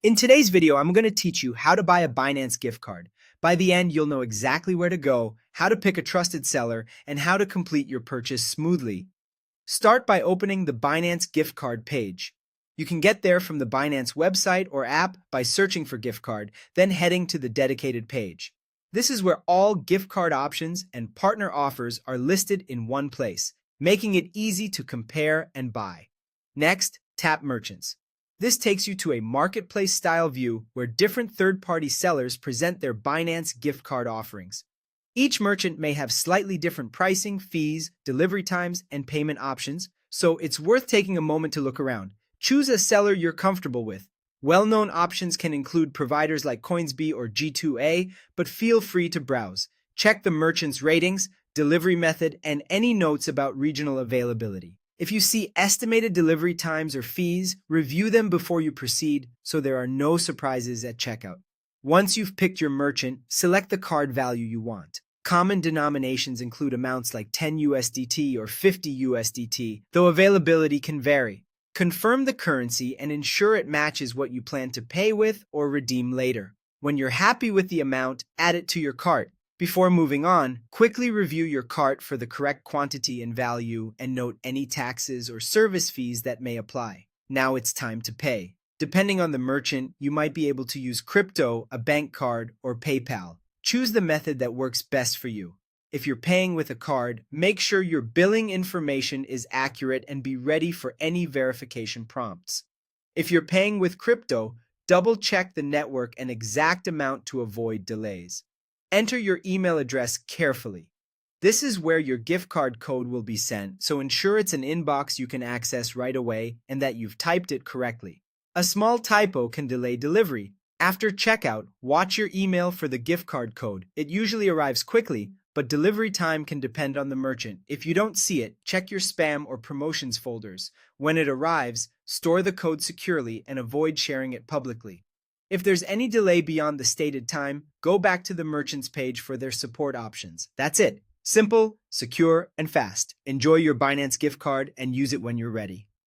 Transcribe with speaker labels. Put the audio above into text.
Speaker 1: In today's video, I'm going to teach you how to buy a Binance gift card. By the end, you'll know exactly where to go, how to pick a trusted seller, and how to complete your purchase smoothly. Start by opening the Binance gift card page. You can get there from the Binance website or app by searching for gift card, then heading to the dedicated page. This is where all gift card options and partner offers are listed in one place, making it easy to compare and buy. Next, tap Merchants. This takes you to a marketplace-style view where different third-party sellers present their Binance gift card offerings. Each merchant may have slightly different pricing, fees, delivery times, and payment options, so it's worth taking a moment to look around. Choose a seller you're comfortable with. Well-known options can include providers like Coinsbee or G2A, but feel free to browse. Check the merchant's ratings, delivery method, and any notes about regional availability. If you see estimated delivery times or fees, review them before you proceed so there are no surprises at checkout. Once you've picked your merchant, select the card value you want. Common denominations include amounts like 10 USDT or 50 USDT, though availability can vary. Confirm the currency and ensure it matches what you plan to pay with or redeem later. When you're happy with the amount, add it to your cart. Before moving on, quickly review your cart for the correct quantity and value and note any taxes or service fees that may apply. Now it's time to pay. Depending on the merchant, you might be able to use crypto, a bank card, or PayPal. Choose the method that works best for you. If you're paying with a card, make sure your billing information is accurate and be ready for any verification prompts. If you're paying with crypto, double-check the network and exact amount to avoid delays. Enter your email address carefully. This is where your gift card code will be sent, so ensure it's an inbox you can access right away and that you've typed it correctly. A small typo can delay delivery. After checkout, watch your email for the gift card code. It usually arrives quickly, but delivery time can depend on the merchant. If you don't see it, check your spam or promotions folders. When it arrives, store the code securely and avoid sharing it publicly. If there's any delay beyond the stated time, go back to the merchant's page for their support options. That's it. Simple, secure, and fast. Enjoy your Binance gift card and use it when you're ready.